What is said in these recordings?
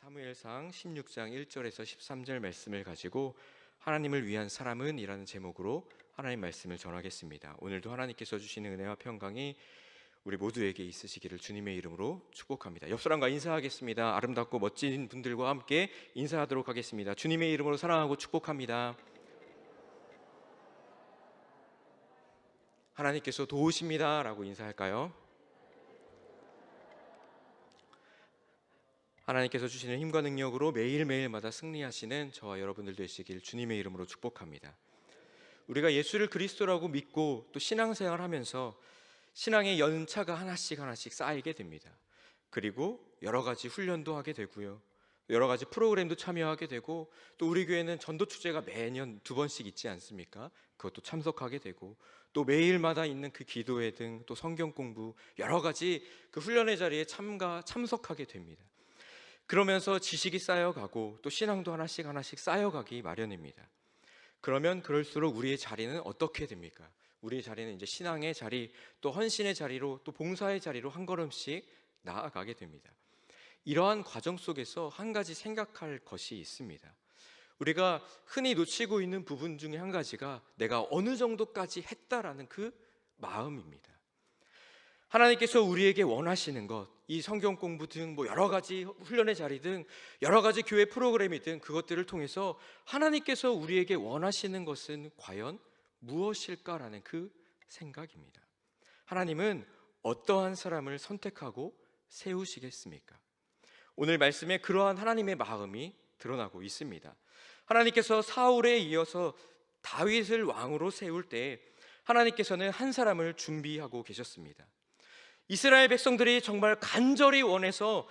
사무엘상 16장 1절에서 13절 말씀을 가지고 하나님을 위한 사람은 이라는 제목으로 하나님 말씀을 전하겠습니다. 오늘도 하나님께서 주시는 은혜와 평강이 우리 모두에게 있으시기를 주님의 이름으로 축복합니다. 옆 사람과 인사하겠습니다. 아름답고 멋진 분들과 함께 인사하도록 하겠습니다. 주님의 이름으로 사랑하고 축복합니다. 하나님께서 도우십니다 라고 인사할까요? 하나님께서 주시는 힘과 능력으로 매일매일마다 승리하시는 저와 여러분들 되시길 주님의 이름으로 축복합니다. 우리가 예수를 그리스도라고 믿고 또 신앙생활하면서 신앙의 연차가 하나씩 쌓이게 됩니다. 그리고 여러 가지 훈련도 하게 되고요, 여러 가지 프로그램도 참여하게 되고, 또 우리 교회는 전도 축제가 매년 2번씩 있지 않습니까? 그것도 참석하게 되고, 또 매일마다 있는 그 기도회 등 또 성경 공부, 여러 가지 그 훈련의 자리에 참석하게 됩니다. 그러면서 지식이 쌓여가고 또 신앙도 하나씩 쌓여가기 마련입니다. 그러면 그럴수록 우리의 자리는 어떻게 됩니까? 우리의 자리는 이제 신앙의 자리, 또 헌신의 자리로, 또 봉사의 자리로 한 걸음씩 나아가게 됩니다. 이러한 과정 속에서 한 가지 생각할 것이 있습니다. 우리가 흔히 놓치고 있는 부분 중에 한 가지가 내가 어느 정도까지 했다라는 그 마음입니다. 하나님께서 우리에게 원하시는 것, 이 성경 공부 등 여러 가지 훈련의 자리 등 여러 가지 교회 프로그램이 등 그것들을 통해서 하나님께서 우리에게 원하시는 것은 과연 무엇일까라는 그 생각입니다. 하나님은 어떠한 사람을 선택하고 세우시겠습니까? 오늘 말씀에 그러한 하나님의 마음이 드러나고 있습니다. 하나님께서 사울에 이어서 다윗을 왕으로 세울 때 하나님께서는 한 사람을 준비하고 계셨습니다. 이스라엘 백성들이 정말 간절히 원해서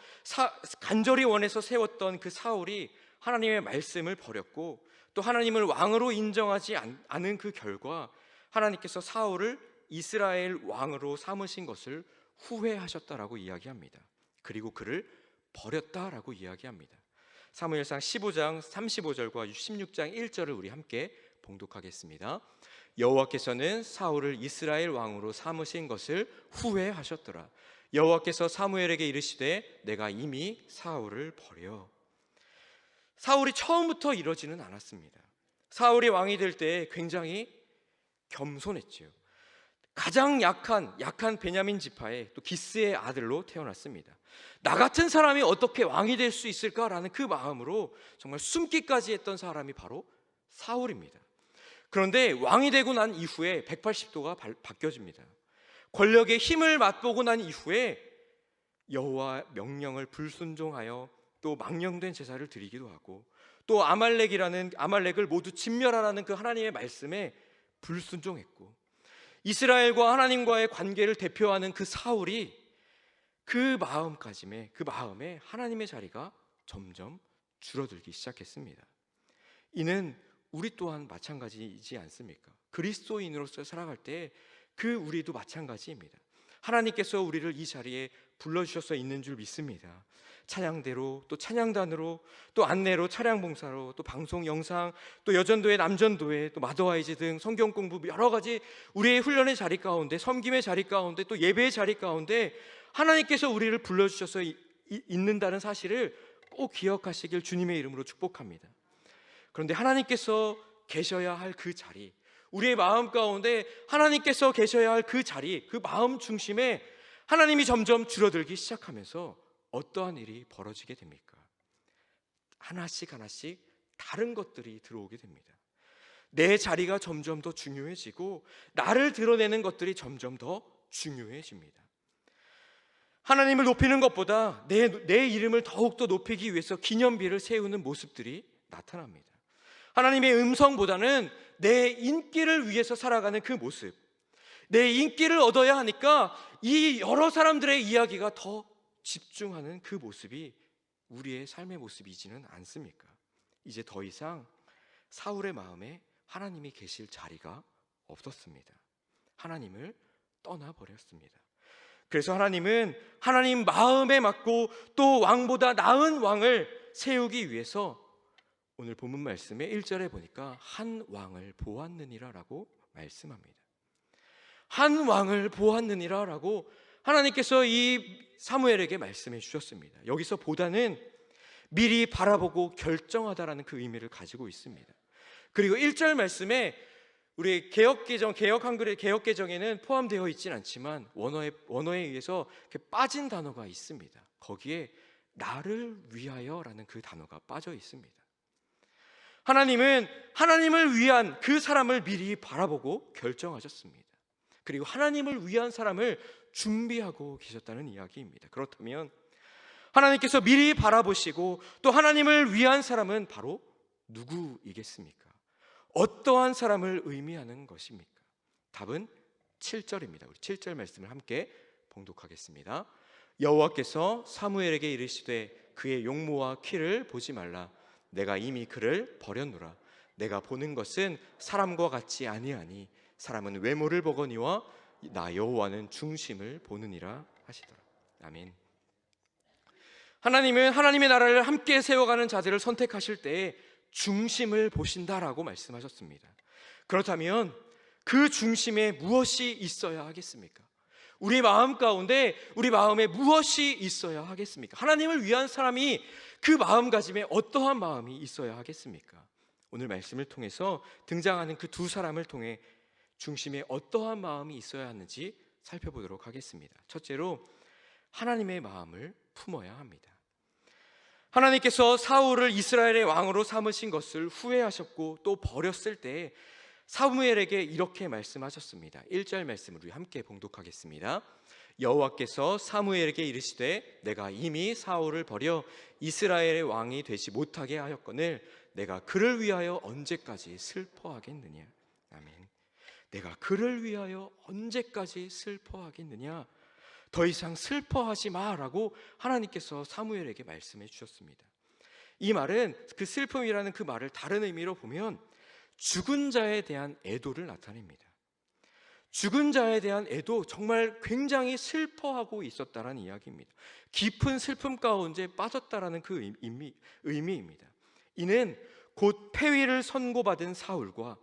세웠던 그 사울이 하나님의 말씀을 버렸고, 또 하나님을 왕으로 인정하지 않은 그 결과 하나님께서 사울을 이스라엘 왕으로 삼으신 것을 후회하셨다라고 이야기합니다. 그리고 그를 버렸다라고 이야기합니다. 사무엘상 15장 35절과 16장 1절을 우리 함께 봉독하겠습니다. 여호와께서는 사울을 이스라엘 왕으로 삼으신 것을 후회하셨더라. 여호와께서 사무엘에게 이르시되 내가 이미 사울을 버려. 사울이 처음부터 이러지는 않았습니다. 사울이 왕이 될 때 굉장히 겸손했죠. 가장 약한 베냐민 지파의 또 기스의 아들로 태어났습니다. 나 같은 사람이 어떻게 왕이 될 수 있을까라는 그 마음으로 정말 숨기까지 했던 사람이 바로 사울입니다. 그런데 왕이 되고 난 이후에 180도가 바뀌어집니다. 권력의 힘을 맛보고 난 이후에 여호와 명령을 불순종하여 또 망령된 제사를 드리기도 하고, 또 아말렉을 모두 진멸하라는 그 하나님의 말씀에 불순종했고, 이스라엘과 하나님과의 관계를 대표하는 그 사울이 그 마음에 하나님의 자리가 점점 줄어들기 시작했습니다. 이는 우리 또한 마찬가지이지 않습니까? 그리스도인으로서 살아갈 때 그 우리도 마찬가지입니다. 하나님께서 우리를 이 자리에 불러주셔서 있는 줄 믿습니다. 찬양대로, 또 찬양단으로, 또 안내로, 차량봉사로, 또 방송 영상, 또 여전도회, 남전도회, 또 마더와이즈 등 성경 공부 여러 가지 우리의 훈련의 자리 가운데, 섬김의 자리 가운데, 또 예배의 자리 가운데 하나님께서 우리를 불러주셔서 있는다는 사실을 꼭 기억하시길 주님의 이름으로 축복합니다. 그런데 하나님께서 계셔야 할 그 자리, 우리의 마음 가운데 하나님께서 계셔야 할 그 자리, 그 마음 중심에 하나님이 점점 줄어들기 시작하면서 어떠한 일이 벌어지게 됩니까? 하나씩 다른 것들이 들어오게 됩니다. 내 자리가 점점 더 중요해지고 나를 드러내는 것들이 점점 더 중요해집니다. 하나님을 높이는 것보다 내 이름을 더욱더 높이기 위해서 기념비를 세우는 모습들이 나타납니다. 하나님의 음성보다는 내 인기를 위해서 살아가는 그 모습, 내 인기를 얻어야 하니까 이 여러 사람들의 이야기가 더 집중하는 그 모습이 우리의 삶의 모습이지는 않습니까? 이제 더 이상 사울의 마음에 하나님이 계실 자리가 없었습니다. 하나님을 떠나버렸습니다. 그래서 하나님은 하나님 마음에 맞고 또 왕보다 나은 왕을 세우기 위해서 오늘 본문 말씀에 1절에 보니까 한 왕을 보았느니라 라고 말씀합니다. 한 왕을 보았느니라 라고 하나님께서 이 사무엘에게 말씀해 주셨습니다. 여기서 보다는 미리 바라보고 결정하다라는 그 의미를 가지고 있습니다. 그리고 1절 말씀에 우리 개역 한글의 개역 개정에는 포함되어 있지는 않지만 원어에 의해서 이렇게 빠진 단어가 있습니다. 거기에 나를 위하여라는 그 단어가 빠져 있습니다. 하나님은 하나님을 위한 그 사람을 미리 바라보고 결정하셨습니다. 그리고 하나님을 위한 사람을 준비하고 계셨다는 이야기입니다. 그렇다면 하나님께서 미리 바라보시고 또 하나님을 위한 사람은 바로 누구이겠습니까? 어떠한 사람을 의미하는 것입니까? 답은 7절입니다. 우리 7절 말씀을 함께 봉독하겠습니다. 여호와께서 사무엘에게 이르시되 그의 용모와 키를 보지 말라. 내가 이미 그를 버렸노라. 내가 보는 것은 사람과 같지 아니하니 사람은 외모를 보거니와 나 여호와는 중심을 보느니라 하시더라. 아멘. 하나님은 하나님의 나라를 함께 세워가는 자들을 선택하실 때에 중심을 보신다라고 말씀하셨습니다. 그렇다면 그 중심에 무엇이 있어야 하겠습니까? 우리 마음 가운데 우리 마음에 무엇이 있어야 하겠습니까? 하나님을 위한 사람이 그 마음가짐에 어떠한 마음이 있어야 하겠습니까? 오늘 말씀을 통해서 등장하는 그 두 사람을 통해 중심에 어떠한 마음이 있어야 하는지 살펴보도록 하겠습니다. 첫째로 하나님의 마음을 품어야 합니다. 하나님께서 사울을 이스라엘의 왕으로 삼으신 것을 후회하셨고 또 버렸을 때 사무엘에게 이렇게 말씀하셨습니다. 1절 말씀을 우리 함께 봉독하겠습니다. 여호와께서 사무엘에게 이르시되 내가 이미 사울을 버려 이스라엘의 왕이 되지 못하게 하였거늘 내가 그를 위하여 언제까지 슬퍼하겠느냐. 아멘. 내가 그를 위하여 언제까지 슬퍼하겠느냐. 더 이상 슬퍼하지 마라고 하나님께서 사무엘에게 말씀해 주셨습니다. 이 말은 그 슬픔이라는 그 말을 다른 의미로 보면 죽은 자에 대한 애도를 나타냅니다. 죽은 자에 대한 애도, 정말 굉장히 슬퍼하고 있었다라는 이야기입니다. 깊은 슬픔 가운데 빠졌다라는 그 의미입니다. 이는 곧 폐위를 선고받은 사울과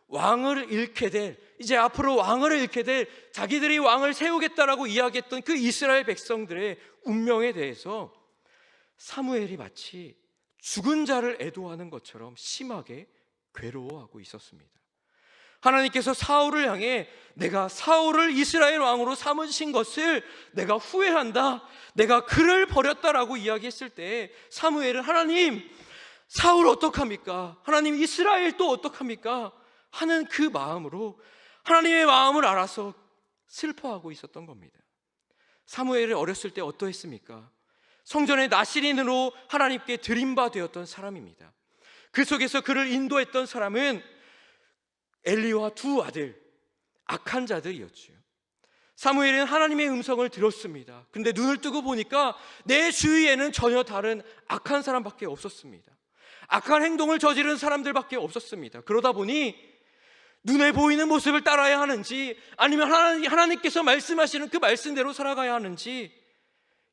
왕을 잃게 될, 이제 앞으로 왕을 잃게 될, 자기들이 왕을 세우겠다라고 이야기했던 그 이스라엘 백성들의 운명에 대해서 사무엘이 마치 죽은 자를 애도하는 것처럼 심하게 괴로워하고 있었습니다. 하나님께서 사울을 향해 내가 사울을 이스라엘 왕으로 삼으신 것을 내가 후회한다, 내가 그를 버렸다라고 이야기했을 때 사무엘은 하나님, 사울 어떡합니까? 하나님, 이스라엘 또 어떡합니까? 하는 그 마음으로 하나님의 마음을 알아서 슬퍼하고 있었던 겁니다. 사무엘이 어렸을 때 어떠했습니까? 성전의 나시린으로 하나님께 드림바 되었던 사람입니다. 그 속에서 그를 인도했던 사람은 엘리와 두 아들, 악한 자들이었죠. 사무엘은 하나님의 음성을 들었습니다. 근데 눈을 뜨고 보니까 내 주위에는 전혀 다른 악한 사람밖에 없었습니다. 악한 행동을 저지른 사람들밖에 없었습니다. 그러다 보니 눈에 보이는 모습을 따라야 하는지 아니면 하나님께서 말씀하시는 그 말씀대로 살아가야 하는지,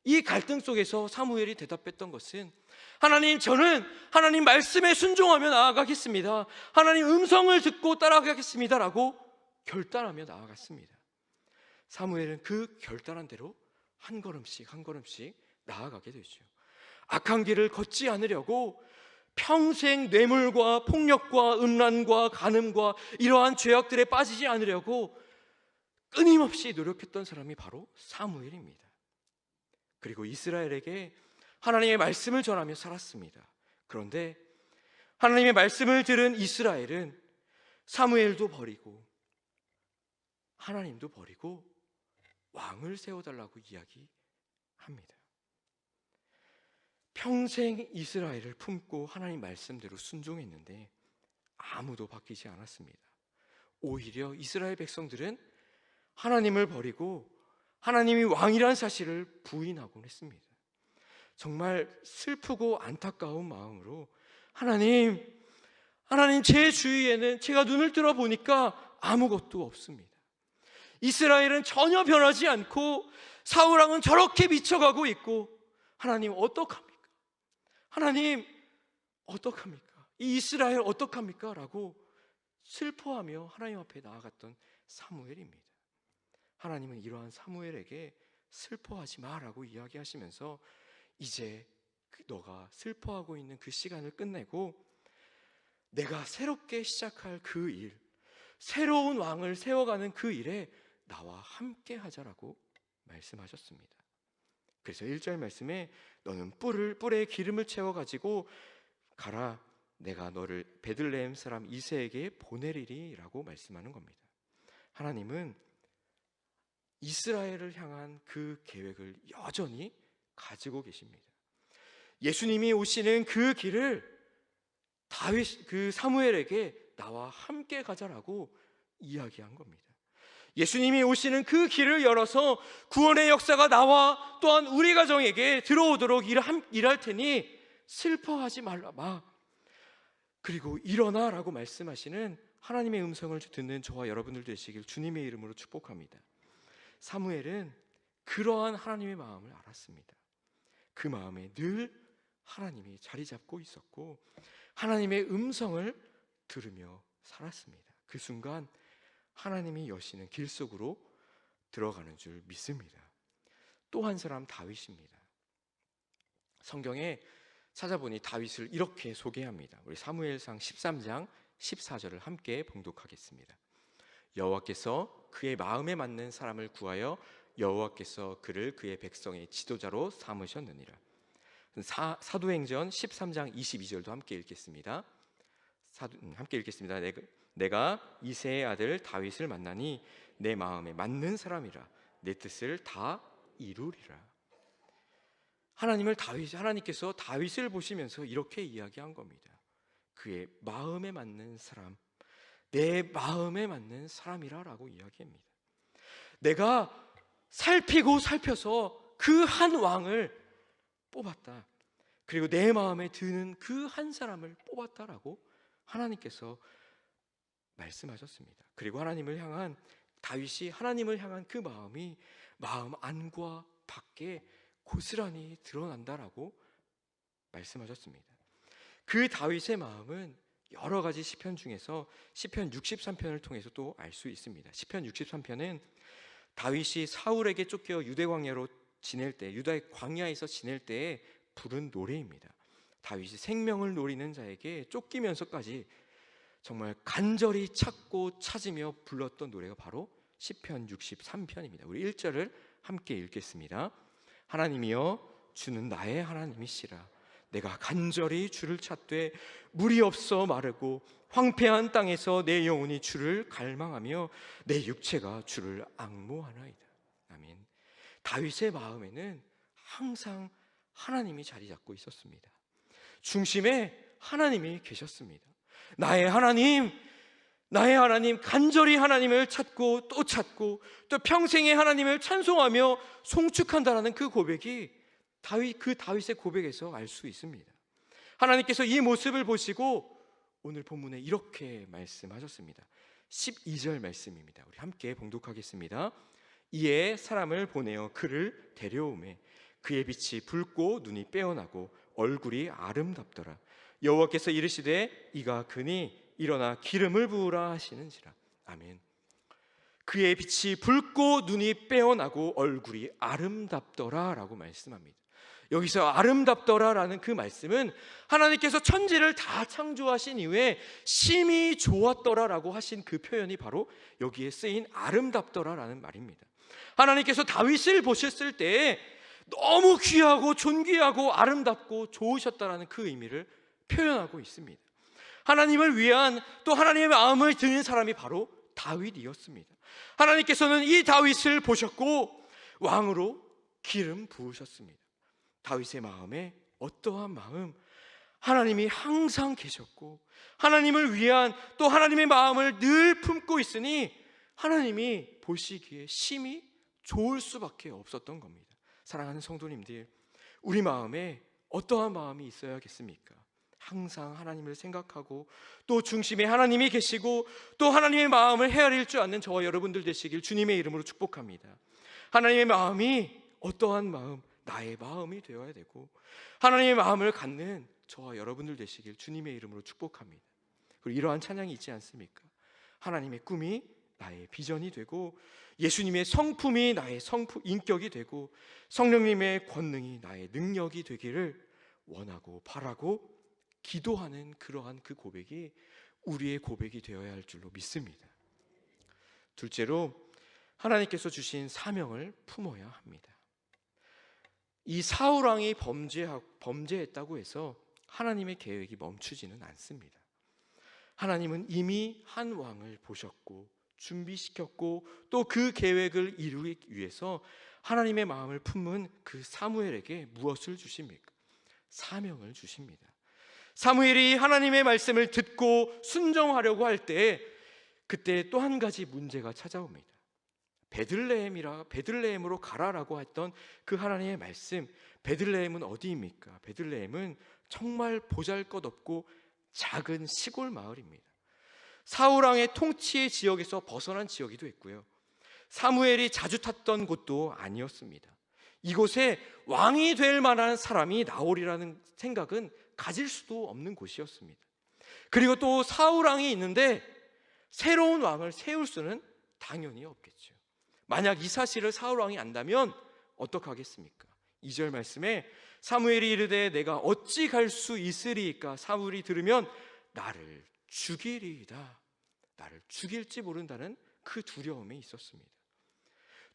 이 갈등 속에서 사무엘이 대답했던 것은 하나님, 저는 하나님 말씀에 순종하며 나아가겠습니다. 하나님 음성을 듣고 따라가겠습니다 라고 결단하며 나아갔습니다. 사무엘은 그 결단한 대로 한 걸음씩 한 걸음씩 나아가게 되죠. 악한 길을 걷지 않으려고 평생 뇌물과 폭력과 음란과 간음과 이러한 죄악들에 빠지지 않으려고 끊임없이 노력했던 사람이 바로 사무엘입니다. 그리고 이스라엘에게 하나님의 말씀을 전하며 살았습니다. 그런데 하나님의 말씀을 들은 이스라엘은 사무엘도 버리고 하나님도 버리고 왕을 세워달라고 이야기합니다. 평생 이스라엘을 품고 하나님 말씀대로 순종했는데 아무도 바뀌지 않았습니다. 오히려 이스라엘 백성들은 하나님을 버리고 하나님이 왕이라는 사실을 부인하곤 했습니다. 정말 슬프고 안타까운 마음으로 하나님, 제 주위에는 제가 눈을 들어 보니까 아무것도 없습니다. 이스라엘은 전혀 변하지 않고 사울왕은 저렇게 미쳐가고 있고 하나님 어떡합니까? 하나님 어떡합니까? 이 이스라엘 어떡합니까? 라고 슬퍼하며 하나님 앞에 나아갔던 사무엘입니다. 하나님은 이러한 사무엘에게 슬퍼하지 마라고 이야기하시면서 이제 너가 슬퍼하고 있는 그 시간을 끝내고 내가 새롭게 시작할 그 일, 새로운 왕을 세워가는 그 일에 나와 함께 하자라고 말씀하셨습니다. 그래서 1절 말씀에 너는 뿔에 기름을 채워가지고 가라, 내가 너를 베들레헴 사람 이새에게 보내리리 라고 말씀하는 겁니다. 하나님은 이스라엘을 향한 그 계획을 여전히 가지고 계십니다. 예수님이 오시는 그 길을 그 사무엘에게 나와 함께 가자라고 이야기한 겁니다. 예수님이 오시는 그 길을 열어서 구원의 역사가 나와 또한 우리 가정에게 들어오도록 일할 테니 슬퍼하지 말라. 그리고 일어나라고 말씀하시는 하나님의 음성을 듣는 저와 여러분들 되시길 주님의 이름으로 축복합니다. 사무엘은 그러한 하나님의 마음을 알았습니다. 그 마음에 늘 하나님이 자리 잡고 있었고 하나님의 음성을 들으며 살았습니다. 그 순간 하나님이 여시는 길 속으로 들어가는 줄 믿습니다. 또 한 사람 다윗입니다. 성경에 찾아보니 다윗을 이렇게 소개합니다. 우리 사무엘상 13장 14절을 함께 봉독하겠습니다. 여호와께서 그의 마음에 맞는 사람을 구하여 여호와께서 그를 그의 백성의 지도자로 삼으셨느니라. 사도행전 13장 22절도 함께 읽겠습니다. 함께 읽겠습니다. 내가 이새의 아들 다윗을 만나니 내 마음에 맞는 사람이라 내 뜻을 다 이루리라. 하나님께서 다윗을 보시면서 이렇게 이야기한 겁니다. 그의 마음에 맞는 사람, 내 마음에 맞는 사람이라라고 이야기합니다. 내가 살펴서 그 한 왕을 뽑았다. 그리고 내 마음에 드는 그 한 사람을 뽑았다라고 하나님께서 말씀하셨습니다. 그리고 다윗이 하나님을 향한 그 마음이 마음 안과 밖에 고스란히 드러난다라고 말씀하셨습니다. 그 다윗의 마음은 여러 가지 시편 중에서 시편 63편을 통해서 또 알 수 있습니다. 시편 63편은 다윗이 사울에게 쫓겨 유다의 광야에서 지낼 때에 부른 노래입니다. 다윗이 생명을 노리는 자에게 쫓기면서까지 정말 간절히 찾고 찾으며 불렀던 노래가 바로 시편 63편입니다. 우리 1절을 함께 읽겠습니다. 하나님이여 주는 나의 하나님이시라. 내가 간절히 주를 찾되 물이 없어 마르고 황폐한 땅에서 내 영혼이 주를 갈망하며 내 육체가 주를 앙모하나이다. 아멘. 다윗의 마음에는 항상 하나님이 자리 잡고 있었습니다. 중심에 하나님이 계셨습니다. 나의 하나님, 간절히 하나님을 찾고 또 평생에 하나님을 찬송하며 송축한다라는 그 고백이 다윗의 고백에서 알 수 있습니다. 하나님께서 이 모습을 보시고 오늘 본문에 이렇게 말씀하셨습니다. 12절 말씀입니다. 우리 함께 봉독하겠습니다. 이에 사람을 보내어 그를 데려오매 그의 빛이 붉고 눈이 빼어나고 얼굴이 아름답더라. 여호와께서 이르시되 이가 그니 일어나 기름을 부으라 하시는지라. 아멘. 그의 빛이 붉고 눈이 빼어나고 얼굴이 아름답더라 라고 말씀합니다. 여기서 아름답더라라는 그 말씀은 하나님께서 천지를 다 창조하신 이후에 심히 좋았더라라고 하신 그 표현이 바로 여기에 쓰인 아름답더라라는 말입니다. 하나님께서 다윗을 보셨을 때 너무 귀하고 존귀하고 아름답고 좋으셨다라는 그 의미를 표현하고 있습니다. 하나님을 위한 또 하나님의 마음을 드는 사람이 바로 다윗이었습니다. 하나님께서는 이 다윗을 보셨고 왕으로 기름 부으셨습니다. 다윗의 마음에 어떠한 마음? 하나님이 항상 계셨고 하나님을 위한 또 하나님의 마음을 늘 품고 있으니 하나님이 보시기에 심히 좋을 수밖에 없었던 겁니다. 사랑하는 성도님들, 우리 마음에 어떠한 마음이 있어야겠습니까? 항상 하나님을 생각하고 또 중심에 하나님이 계시고 또 하나님의 마음을 헤아릴 줄 아는 저와 여러분들 되시길 주님의 이름으로 축복합니다. 하나님의 마음이 어떠한 마음? 나의 마음이 되어야 되고 하나님의 마음을 갖는 저와 여러분들 되시길 주님의 이름으로 축복합니다. 그리고 이러한 찬양이 있지 않습니까? 하나님의 꿈이 나의 비전이 되고 예수님의 성품이 나의 인격이 되고 성령님의 권능이 나의 능력이 되기를 원하고 바라고 기도하는 그러한 그 고백이 우리의 고백이 되어야 할 줄로 믿습니다. 둘째로, 하나님께서 주신 사명을 품어야 합니다. 이 사울 왕이 범죄했다고 해서 하나님의 계획이 멈추지는 않습니다. 하나님은 이미 한 왕을 보셨고 준비시켰고 또 그 계획을 이루기 위해서 하나님의 마음을 품은 그 사무엘에게 무엇을 주십니까? 사명을 주십니다. 사무엘이 하나님의 말씀을 듣고 순종하려고 할 때 그때 또 한 가지 문제가 찾아옵니다. 베들레헴으로 가라라고 했던 그 하나님의 말씀, 베들레헴은 어디입니까? 베들레헴은 정말 보잘것없고 작은 시골 마을입니다. 사울 왕의 통치의 지역에서 벗어난 지역이기도 했고요, 사무엘이 자주 탔던 곳도 아니었습니다. 이곳에 왕이 될 만한 사람이 나오리라는 생각은 가질 수도 없는 곳이었습니다. 그리고 또 사울 왕이 있는데 새로운 왕을 세울 수는 당연히 없겠죠. 만약 이 사실을 사울 왕이 안다면 어떡하겠습니까? 2절 말씀에 사무엘이 이르되 내가 어찌 갈 수 있으리이까? 사울이 들으면 나를 죽이리이다. 나를 죽일지 모른다는 그 두려움이 있었습니다.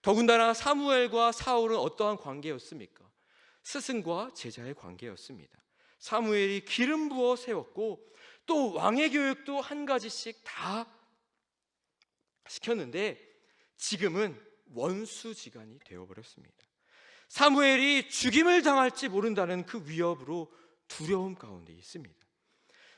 더군다나 사무엘과 사울은 어떠한 관계였습니까? 스승과 제자의 관계였습니다. 사무엘이 기름 부어 세웠고 또 왕의 교육도 한 가지씩 다 시켰는데 지금은 원수지간이 되어버렸습니다. 사무엘이 죽임을 당할지 모른다는 그 위협으로 두려움 가운데 있습니다.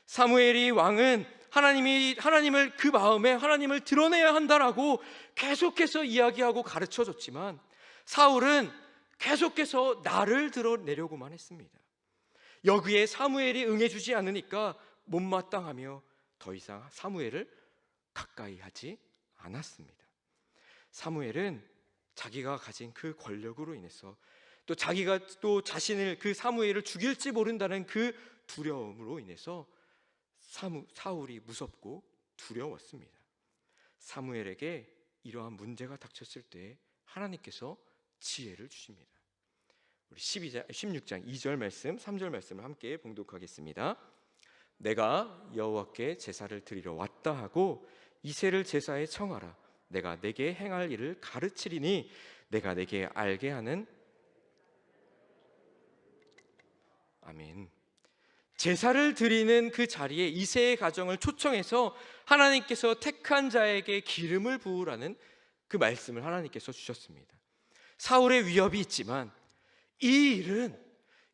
사무엘이 왕은 하나님을 그 마음에 하나님을 드러내야 한다라고 계속해서 이야기하고 가르쳐줬지만 사울은 계속해서 나를 드러내려고만 했습니다. 여기에 사무엘이 응해주지 않으니까 못마땅하며 더 이상 사무엘을 가까이 하지 않았습니다. 사무엘은 자기가 가진 그 권력으로 인해서 또 자기가 또 자신을 그 사무엘을 죽일지 모른다는 그 두려움으로 인해서 사울이 무섭고 두려웠습니다. 사무엘에게 이러한 문제가 닥쳤을 때 하나님께서 지혜를 주십니다. 우리 16장 2절 말씀 3절 말씀을 함께 봉독하겠습니다. 내가 여호와께 제사를 드리러 왔다 하고 이새를 제사에 청하라. 내가 내게 행할 일을 가르치리니 내가 내게 알게 하는. 아멘. 제사를 드리는 그 자리에 이새의 가정을 초청해서 하나님께서 택한 자에게 기름을 부으라는 그 말씀을 하나님께서 주셨습니다. 사울의 위협이 있지만 이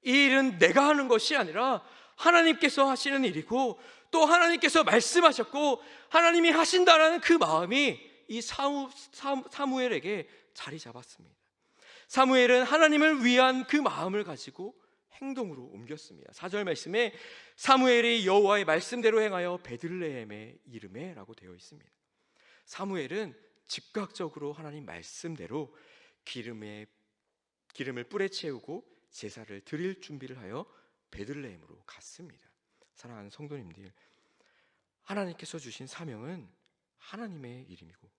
일은 내가 하는 것이 아니라 하나님께서 하시는 일이고 또 하나님께서 말씀하셨고 하나님이 하신다라는 그 마음이 이 사무엘에게 자리 잡았습니다. 사무엘은 하나님을 위한 그 마음을 가지고 행동으로 옮겼습니다. 4절 말씀에 사무엘이 여호와의 말씀대로 행하여 베들레헴의 이름에 라고 되어 있습니다. 사무엘은 즉각적으로 하나님 말씀대로 기름을 뿔에 채우고 제사를 드릴 준비를 하여 베들레헴으로 갔습니다. 사랑하는 성도님들, 하나님께서 주신 사명은 하나님의 일임이고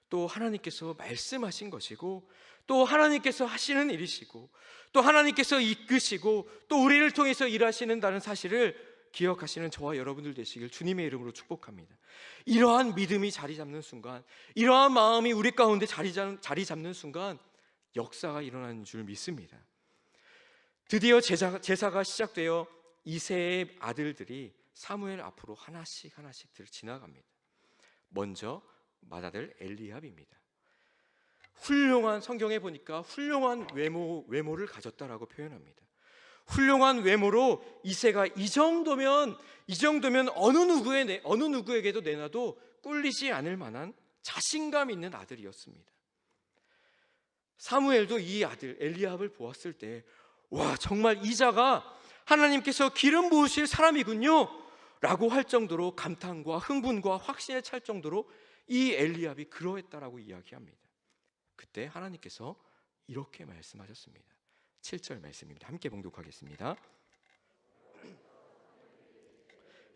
또 하나님께서 말씀하신 것이고 또 하나님께서 하시는 일이시고 또 하나님께서 이끄시고 또 우리를 통해서 일하시는다는 사실을 기억하시는 저와 여러분들 되시길 주님의 이름으로 축복합니다. 이러한 믿음이 자리 잡는 순간, 이러한 마음이 우리 가운데 자리 잡는 순간 역사가 일어나는 줄 믿습니다. 드디어 제사가 시작되어 이새의 아들들이 사무엘 앞으로 하나씩 지나갑니다. 먼저 맏아들 엘리압입니다. 훌륭한, 성경에 보니까 훌륭한 외모를 가졌다라고 표현합니다. 훌륭한 외모로 이새가 이 정도면 어느 누구에게도 내놔도 꿀리지 않을 만한 자신감 있는 아들이었습니다. 사무엘도 이 아들 엘리압을 보았을 때 와, 정말 이 자가 하나님께서 기름 부으실 사람이군요 라고 할 정도로 감탄과 흥분과 확신에 찰 정도로 이 엘리압이 그러했다라고 이야기합니다. 그때 하나님께서 이렇게 말씀하셨습니다. 7절 말씀입니다. 함께 봉독하겠습니다.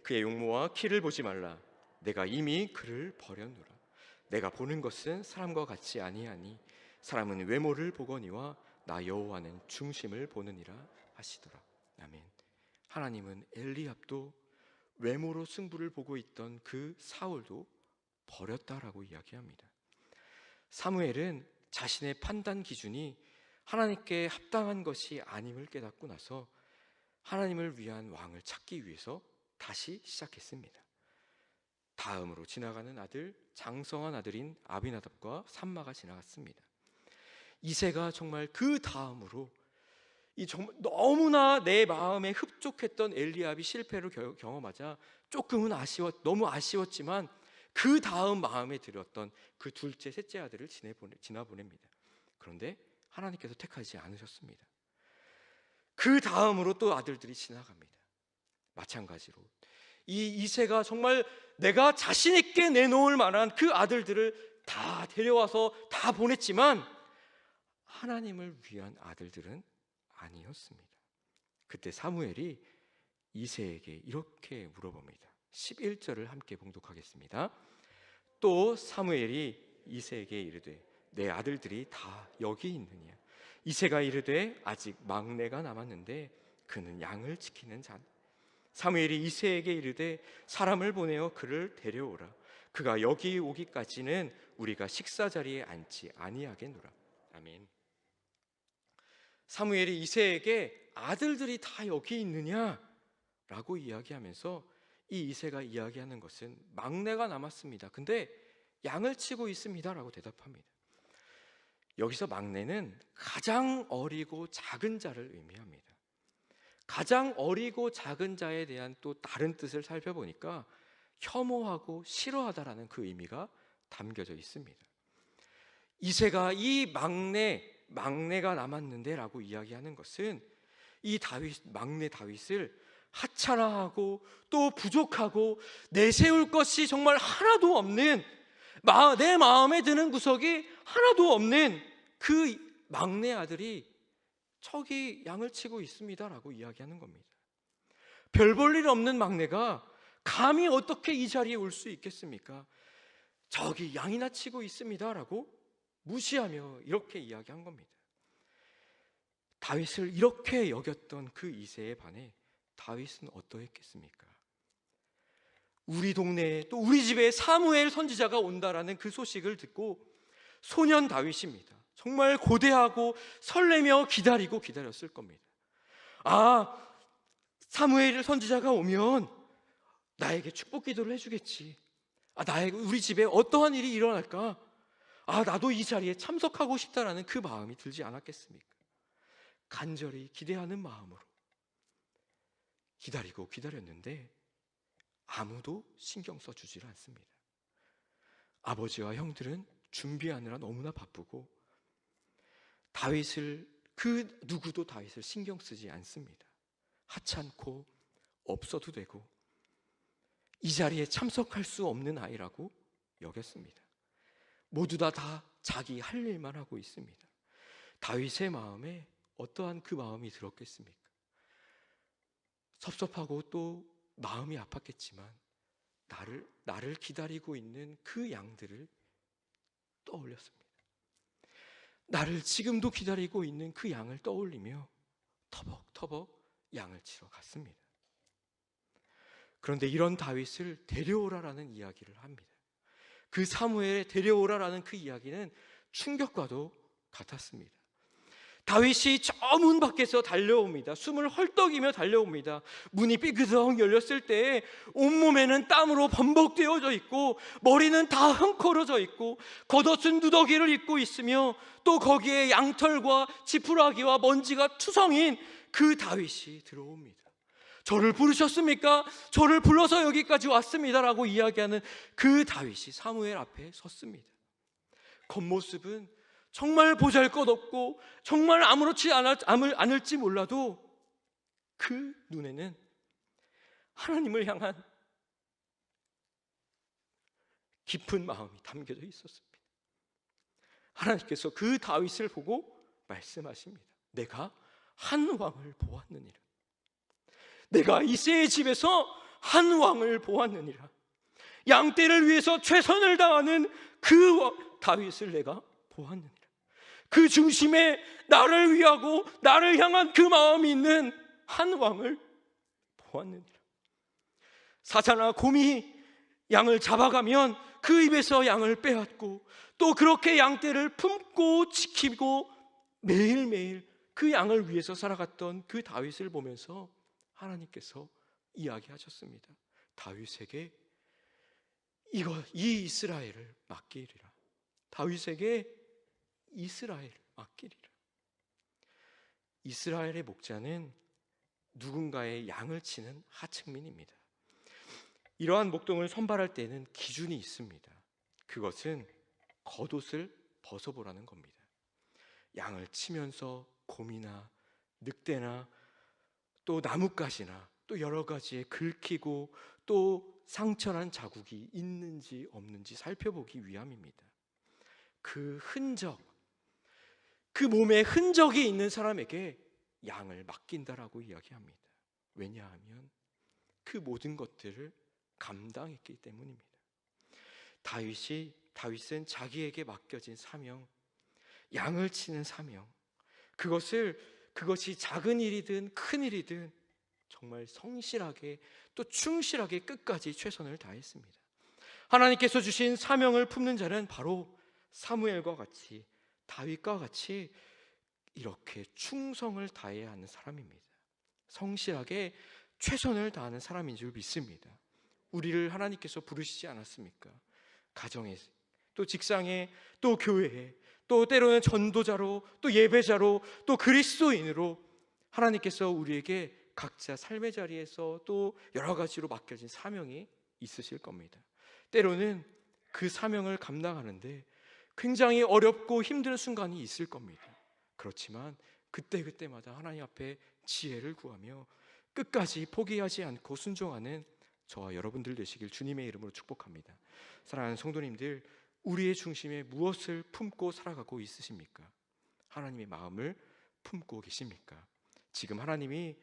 그의 용모와 키를 보지 말라. 내가 이미 그를 버렸노라. 내가 보는 것은 사람과 같지 아니하니 사람은 외모를 보거니와 나 여호와는 중심을 보느니라 하시더라. 아멘. 하나님은 엘리압도 외모로 승부를 보고 있던 그 사울도 버렸다라고 이야기합니다. 사무엘은 자신의 판단 기준이 하나님께 합당한 것이 아님을 깨닫고 나서 하나님을 위한 왕을 찾기 위해서 다시 시작했습니다. 다음으로 지나가는 아들, 장성한 아들인 아비나답과 삼마가 지나갔습니다. 이새가 정말 그 다음으로 정말 너무나 내 마음에 흡족했던 엘리압이 실패를 경험하자 조금은 너무 아쉬웠지만 그 다음 마음에 들었던 그 둘째, 셋째 아들을 지나보냅니다. 그런데 하나님께서 택하지 않으셨습니다. 그 다음으로 또 아들들이 지나갑니다. 마찬가지로 이 이새가 정말 내가 자신 있게 내놓을 만한 그 아들들을 다 데려와서 다 보냈지만 하나님을 위한 아들들은 아니었습니다. 그때 사무엘이 이새에게 이렇게 물어봅니다. 11절을 함께 봉독하겠습니다. 또 사무엘이 이새에게 이르되 내 아들들이 다 여기 있느냐? 이새가 이르되 아직 막내가 남았는데 그는 양을 지키는 자니. 사무엘이 이새에게 이르되 사람을 보내어 그를 데려오라. 그가 여기 오기까지는 우리가 식사 자리에 앉지 아니하겠노라. 아멘. 사무엘이 이새에게 아들들이 다 여기 있느냐라고 이야기하면서 이 이새가 이야기하는 것은 막내가 남았습니다. 근데 양을 치고 있습니다라고 대답합니다. 여기서 막내는 가장 어리고 작은 자를 의미합니다. 가장 어리고 작은 자에 대한 또 다른 뜻을 살펴보니까 혐오하고 싫어하다라는 그 의미가 담겨져 있습니다. 이새가 이 막내가 남았는데 라고 이야기하는 것은 이 막내 다윗을 하찮아하고 또 부족하고 내세울 것이 정말 하나도 없는, 내 마음에 드는 구석이 하나도 없는 그 막내 아들이 저기 양을 치고 있습니다라고 이야기하는 겁니다. 별 볼 일 없는 막내가 감히 어떻게 이 자리에 올 수 있겠습니까? 저기 양이나 치고 있습니다라고 무시하며 이렇게 이야기한 겁니다. 다윗을 이렇게 여겼던 그 이새에 반해 다윗은 어떠했겠습니까? 우리 동네에 또 우리 집에 사무엘 선지자가 온다라는 그 소식을 듣고 소년 다윗입니다. 정말 고대하고 설레며 기다렸을 겁니다. 사무엘 선지자가 오면 나에게 축복 기도를 해주겠지. 우리 집에 어떠한 일이 일어날까? 나도 이 자리에 참석하고 싶다라는 그 마음이 들지 않았겠습니까? 간절히 기대하는 마음으로 기다렸는데 아무도 신경 써주질 않습니다. 아버지와 형들은 준비하느라 너무나 바쁘고 그 누구도 다윗을 신경 쓰지 않습니다. 하찮고 없어도 되고 이 자리에 참석할 수 없는 아이라고 여겼습니다. 모두 다 자기 할 일만 하고 있습니다. 다윗의 마음에 어떠한 그 마음이 들었겠습니까? 섭섭하고 또 마음이 아팠겠지만 나를 기다리고 있는 그 양들을 떠올렸습니다. 나를 지금도 기다리고 있는 그 양을 떠올리며 터벅터벅 양을 치러 갔습니다. 그런데 이런 다윗을 데려오라라는 이야기를 합니다. 그 사무엘에 데려오라라는 그 이야기는 충격과도 같았습니다. 다윗이 저 문 밖에서 달려옵니다. 숨을 헐떡이며 달려옵니다. 문이 삐그덕 열렸을 때 온몸에는 땀으로 범벅되어져 있고 머리는 다 헝클어져 있고 겉옷은 누더기를 입고 있으며 또 거기에 양털과 지푸라기와 먼지가 투성인 그 다윗이 들어옵니다. 저를 부르셨습니까? 저를 불러서 여기까지 왔습니다라고 이야기하는 그 다윗이 사무엘 앞에 섰습니다. 겉모습은 정말 보잘것없고 정말 아무렇지 않을지 몰라도 그 눈에는 하나님을 향한 깊은 마음이 담겨져 있었습니다. 하나님께서 그 다윗을 보고 말씀하십니다. 내가 한 왕을 보았느니라. 내가 이새의 집에서 한 왕을 보았느니라. 양떼를 위해서 최선을 다하는 그 다윗을 내가 보았느니라. 그 중심에 나를 위하고 나를 향한 그 마음이 있는 한 왕을 보았느니라. 사자나 곰이 양을 잡아가면 그 입에서 양을 빼앗고 또 그렇게 양떼를 품고 지키고 매일매일 그 양을 위해서 살아갔던 그 다윗을 보면서 하나님께서 이야기하셨습니다. 다윗에게 이 이스라엘을 맡기리라. 다윗에게 이스라엘을 맡기리라. 이스라엘의 목자는 누군가의 양을 치는 하층민입니다. 이러한 목동을 선발할 때는 기준이 있습니다. 그것은 겉옷을 벗어보라는 겁니다. 양을 치면서 곰이나 늑대나 또 나뭇가지나 또 여러 가지에 긁히고 또 상처난 자국이 있는지 없는지 살펴보기 위함입니다. 그 흔적, 그 몸에 흔적이 있는 사람에게 양을 맡긴다라고 이야기합니다. 왜냐하면 그 모든 것들을 감당했기 때문입니다. 다윗은 자기에게 맡겨진 사명, 양을 치는 사명, 그것이 작은 일이든 큰 일이든 정말 성실하게 또 충실하게 끝까지 최선을 다했습니다. 하나님께서 주신 사명을 품는 자는 바로 사무엘과 같이, 다윗과 같이 이렇게 충성을 다해야 하는 사람입니다. 성실하게 최선을 다하는 사람인 줄 믿습니다. 우리를 하나님께서 부르시지 않았습니까? 가정에, 또 직장에, 또 교회에, 또 때로는 전도자로, 또 예배자로, 또 그리스도인으로 하나님께서 우리에게 각자 삶의 자리에서 또 여러 가지로 맡겨진 사명이 있으실 겁니다. 때로는 그 사명을 감당하는데 굉장히 어렵고 힘든 순간이 있을 겁니다. 그렇지만 그때마다 하나님 앞에 지혜를 구하며 끝까지 포기하지 않고 순종하는 저와 여러분들 되시길 주님의 이름으로 축복합니다. 사랑하는 성도님들, 우리의 중심에 무엇을 품고 살아가고 있으십니까? 하나님의 마음을 품고 계십니까? 지금 하나님이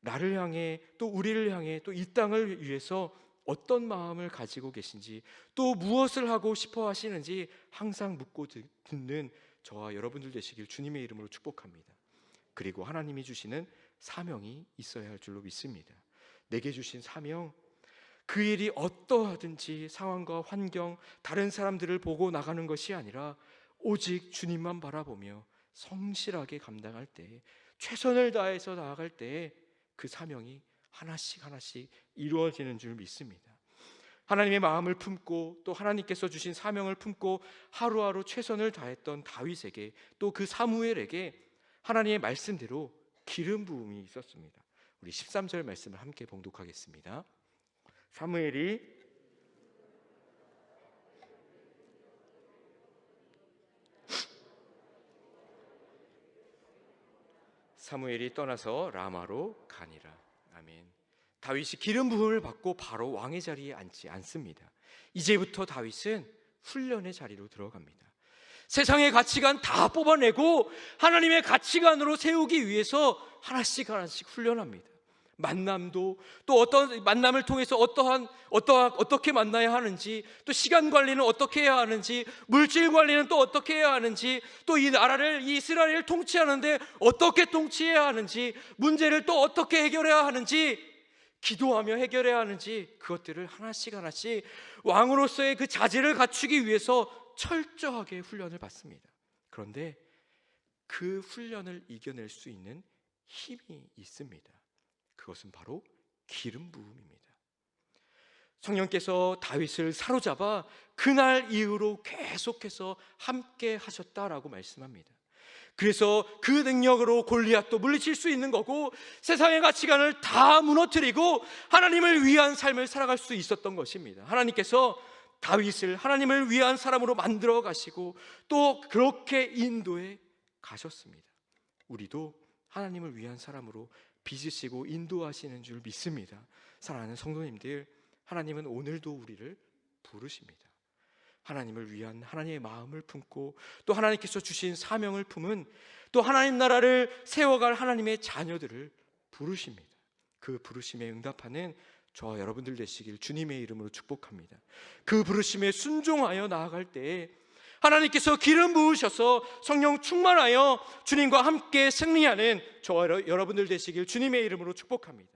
나를 향해 또 우리를 향해 또 이 땅을 위해서 어떤 마음을 가지고 계신지, 또 무엇을 하고 싶어 하시는지 항상 묻고 듣는 저와 여러분들 되시길 주님의 이름으로 축복합니다. 그리고 하나님이 주시는 사명이 있어야 할 줄로 믿습니다. 내게 주신 사명, 그 일이 어떠하든지 상황과 환경, 다른 사람들을 보고 나가는 것이 아니라 오직 주님만 바라보며 성실하게 감당할 때, 최선을 다해서 나아갈 때 그 사명이 하나씩 이루어지는 줄 믿습니다. 하나님의 마음을 품고 또 하나님께서 주신 사명을 품고 하루하루 최선을 다했던 다윗에게, 또 그 사무엘에게 하나님의 말씀대로 기름 부음이 있었습니다. 우리 13절 말씀을 함께 봉독하겠습니다. 사무엘이 떠나서 라마로 가니라. 아멘. 다윗이 기름 부음을 받고 바로 왕의 자리에 앉지 않습니다. 이제부터 다윗은 훈련의 자리로 들어갑니다. 세상의 가치관 다 뽑아내고 하나님의 가치관으로 세우기 위해서 하나씩 훈련합니다. 만남도 또 어떤 만남을 통해서 어떻게 만나야 하는지, 또 시간 관리는 어떻게 해야 하는지, 물질 관리는 또 어떻게 해야 하는지, 또 이 나라를, 이스라엘을 통치하는데 어떻게 통치해야 하는지, 문제를 또 어떻게 해결해야 하는지, 기도하며 해결해야 하는지, 그것들을 하나씩 왕으로서의 그 자질을 갖추기 위해서 철저하게 훈련을 받습니다. 그런데 그 훈련을 이겨낼 수 있는 힘이 있습니다. 그것은 바로 기름 부음입니다. 성령께서 다윗을 사로잡아 그날 이후로 계속해서 함께 하셨다라고 말씀합니다. 그래서 그 능력으로 골리앗도 물리칠 수 있는 거고, 세상의 가치관을 다 무너뜨리고 하나님을 위한 삶을 살아갈 수 있었던 것입니다. 하나님께서 다윗을 하나님을 위한 사람으로 만들어 가시고 또 그렇게 인도해 가셨습니다. 우리도 하나님을 위한 사람으로 빚으시고 인도하시는 줄 믿습니다. 사랑하는 성도님들, 하나님은 오늘도 우리를 부르십니다. 하나님을 위한 하나님의 마음을 품고 또 하나님께서 주신 사명을 품은, 또 하나님 나라를 세워갈 하나님의 자녀들을 부르십니다. 그 부르심에 응답하는 저와 여러분들 되시길 주님의 이름으로 축복합니다. 그 부르심에 순종하여 나아갈 때에 하나님께서 기름 부으셔서 성령 충만하여 주님과 함께 승리하는 저와 여러분들 되시길 주님의 이름으로 축복합니다.